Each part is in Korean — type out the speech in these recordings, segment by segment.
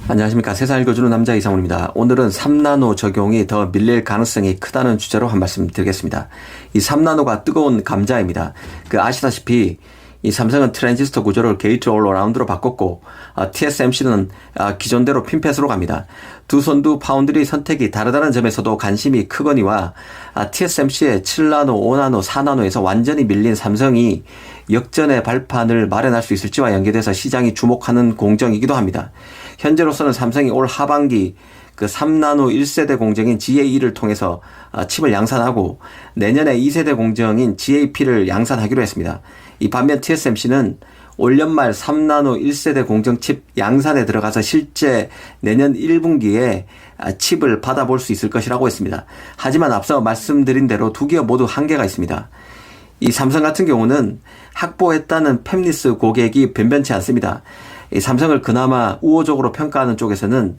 안녕하십니까. 세상 읽어주는 남자 이상훈입니다. 오늘은 3나노 적용이 더 밀릴 가능성이 크다는 주제로 한 말씀 드리겠습니다. 이 3나노가 뜨거운 감자입니다. 아시다시피 이 삼성은 트랜지스터 구조를 게이트 올 어라운드로 바꿨고 TSMC는 기존대로 핀펫으로 갑니다. 두 선두 파운드리 선택이 다르다는 점에서도 관심이 크거니와 TSMC의 7나노, 5나노, 4나노에서 완전히 밀린 삼성이 역전의 발판을 마련할 수 있을지와 연계돼서 시장이 주목하는 공정이기도 합니다. 현재로서는 삼성이 올 하반기 3나노 1세대 공정인 GA2를 통해서 칩을 양산하고 내년에 2세대 공정인 GAP를 양산하기로 했습니다. 이 반면 TSMC는 올 연말 3나노 1세대 공정 칩 양산에 들어가서 실제 내년 1분기에 칩을 받아볼 수 있을 것이라고 했습니다. 하지만 앞서 말씀드린 대로 두 기업 모두 한계가 있습니다. 이 삼성 같은 경우는 확보했다는 팹리스 고객이 변변치 않습니다. 이 삼성을 그나마 우호적으로 평가하는 쪽에서는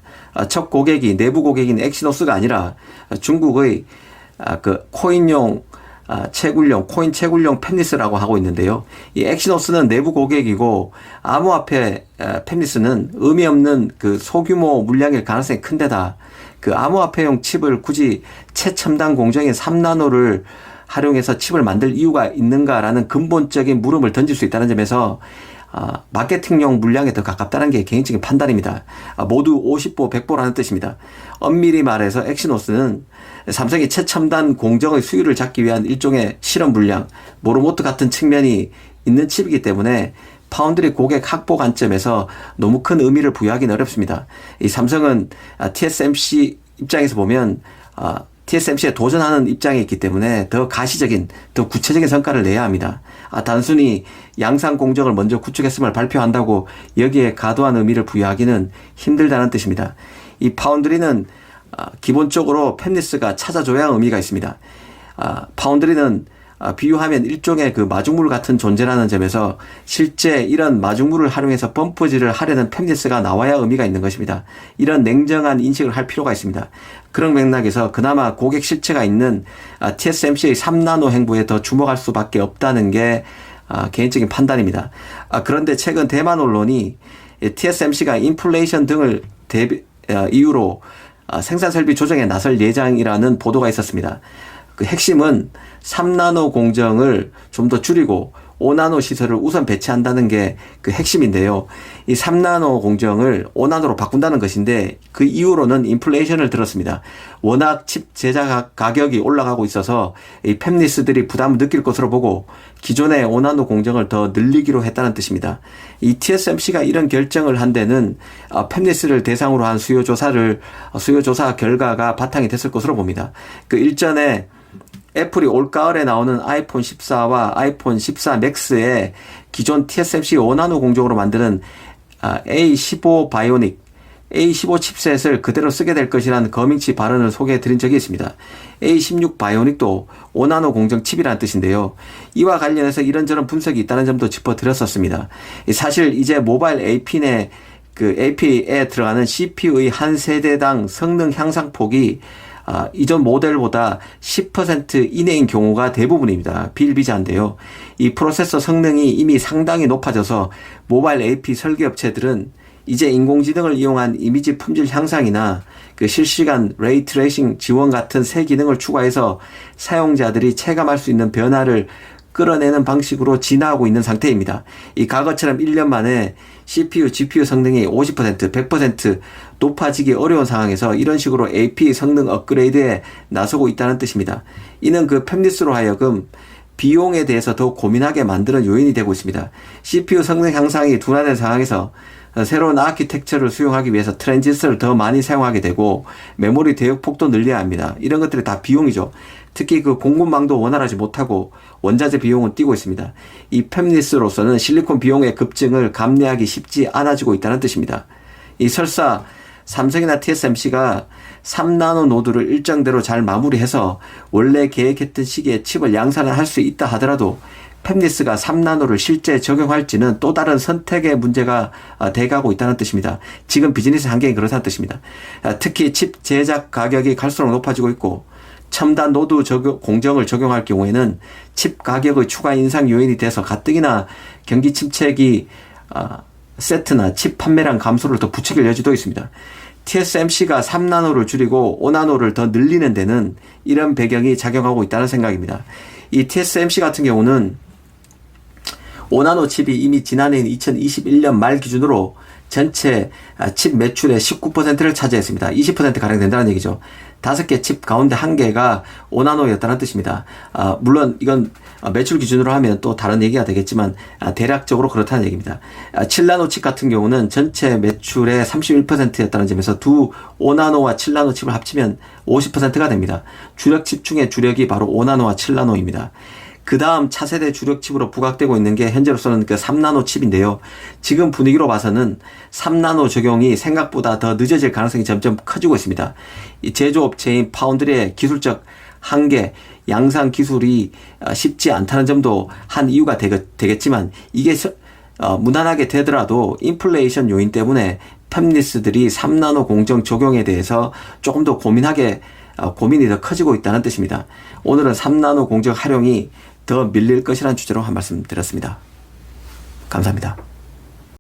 첫 고객이 내부 고객인 엑시노스가 아니라 중국의 코인 채굴용 팹리스라고 하고 있는데요. 이 엑시노스는 내부 고객이고 암호화폐 팹리스는 의미 없는 소규모 물량일 가능성이 큰데다 암호화폐용 칩을 굳이 최첨단 공정인 3나노를 활용해서 칩을 만들 이유가 있는가라는 근본적인 물음을 던질 수 있다는 점에서 마케팅용 물량에 더 가깝다는 게 개인적인 판단입니다. 모두 50보 100보라는 뜻입니다. 엄밀히 말해서 엑시노스는 삼성이 최첨단 공정의 수율을 잡기 위한 일종의 실험 물량, 모로모트 같은 측면이 있는 칩이기 때문에 파운드리 고객 확보 관점에서 너무 큰 의미를 부여하기는 어렵습니다. 이 삼성은 TSMC 입장에서 보면 TSMC에 도전하는 입장에 있기 때문에 더 가시적인, 더 구체적인 성과를 내야 합니다. 단순히 양산 공정을 먼저 구축했음을 발표한다고 여기에 과도한 의미를 부여하기는 힘들다는 뜻입니다. 이 파운드리는 기본적으로 팹리스가 찾아줘야 의미가 있습니다. 파운드리는 비유하면 일종의 마중물 같은 존재라는 점에서 실제 이런 마중물을 활용해서 펌프질을 하려는 팹리스가 나와야 의미가 있는 것입니다. 이런 냉정한 인식을 할 필요가 있습니다. 그런 맥락에서 그나마 고객 실체가 있는 TSMC의 3나노 행보에 더 주목할 수밖에 없다는 게 개인적인 판단입니다. 그런데 최근 대만 언론이 TSMC가 인플레이션 등을 이유로 생산 설비 조정에 나설 예정이라는 보도가 있었습니다. 핵심은 3나노 공정을 좀 더 줄이고 5나노 시설을 우선 배치한다는 게 핵심인데요. 이 3나노 공정을 5나노로 바꾼다는 것인데 그 이후로는 인플레이션을 들었습니다. 워낙 칩 제작 가격이 올라가고 있어서 이 팹리스들이 부담을 느낄 것으로 보고 기존의 5나노 공정을 더 늘리기로 했다는 뜻입니다. 이 TSMC가 이런 결정을 한 데는 팹리스를 대상으로 한 수요 조사 결과가 바탕이 됐을 것으로 봅니다. 일전에 애플이 올가을에 나오는 아이폰 14와 아이폰 14 맥스에 기존 TSMC 5나노 공정으로 만드는 A15 바이오닉, A15 칩셋을 그대로 쓰게 될 것이라는 거밍치 발언을 소개해 드린 적이 있습니다. A16 바이오닉도 5나노 공정 칩이라는 뜻인데요. 이와 관련해서 이런저런 분석이 있다는 점도 짚어드렸었습니다. 사실 이제 모바일 AP에 들어가는 CPU의 한 세대당 성능 향상폭이 이전 모델보다 10% 이내인 경우가 대부분입니다. 비일비재한데요. 이 프로세서 성능이 이미 상당히 높아져서 모바일 AP 설계업체들은 이제 인공지능을 이용한 이미지 품질 향상이나 실시간 레이 트레이싱 지원 같은 새 기능을 추가해서 사용자들이 체감할 수 있는 변화를 끌어내는 방식으로 진화하고 있는 상태입니다. 이 과거처럼 1년 만에 CPU, GPU 성능이 50%, 100% 높아지기 어려운 상황에서 이런 식으로 AP 성능 업그레이드에 나서고 있다는 뜻입니다. 이는 팹리스로 하여금 비용에 대해서 더 고민하게 만드는 요인이 되고 있습니다. CPU 성능 향상이 둔화된 상황에서 새로운 아키텍처를 수용하기 위해서 트랜지스터를 더 많이 사용하게 되고 메모리 대역폭도 늘려야 합니다. 이런 것들이 다 비용이죠. 특히 공급망도 원활하지 못하고 원자재 비용은 뛰고 있습니다. 이 팹리스로서는 실리콘 비용의 급증을 감내하기 쉽지 않아지고 있다는 뜻입니다. 설사 삼성이나 TSMC가 3나노 노드를 일정대로 잘 마무리해서 원래 계획했던 시기에 칩을 양산을 할 수 있다 하더라도 팹리스가 3나노를 실제 적용할지는 또 다른 선택의 문제가 돼가고 있다는 뜻입니다. 지금 비즈니스 환경이 그렇다는 뜻입니다. 특히 칩 제작 가격이 갈수록 높아지고 있고 첨단 노드 공정을 적용할 경우에는 칩 가격의 추가 인상 요인이 돼서 가뜩이나 경기 침체기 세트나 칩 판매량 감소를 더 부추길 여지도 있습니다. TSMC가 3나노를 줄이고 5나노를 더 늘리는 데는 이런 배경이 작용하고 있다는 생각입니다. 이 TSMC 같은 경우는 5나노 칩이 이미 지난해인 2021년 말 기준으로 전체 칩 매출의 19%를 차지했습니다. 20%가량 된다는 얘기죠. 5개 칩 가운데 1개가 5나노였다는 뜻입니다. 물론 이건 매출 기준으로 하면 또 다른 얘기가 되겠지만 대략적으로 그렇다는 얘기입니다. 7나노 칩 같은 경우는 전체 매출의 31%였다는 점에서 두 5나노와 7나노 칩을 합치면 50%가 됩니다. 주력 칩 중에 주력이 바로 5나노와 7나노입니다. 그 다음 차세대 주력 칩으로 부각되고 있는 게 현재로서는 그 3나노 칩인데요. 지금 분위기로 봐서는 3나노 적용이 생각보다 더 늦어질 가능성이 점점 커지고 있습니다. 이 제조업체인 파운드리의 기술적 한계, 양산 기술이 쉽지 않다는 점도 한 이유가 되겠지만 이게 무난하게 되더라도 인플레이션 요인 때문에 팹리스들이 3나노 공정 적용에 대해서 조금 더 고민이 더 커지고 있다는 뜻입니다. 오늘은 3나노 공정 활용이 더 밀릴 것이라는 주제로 한 말씀 드렸습니다. 감사합니다.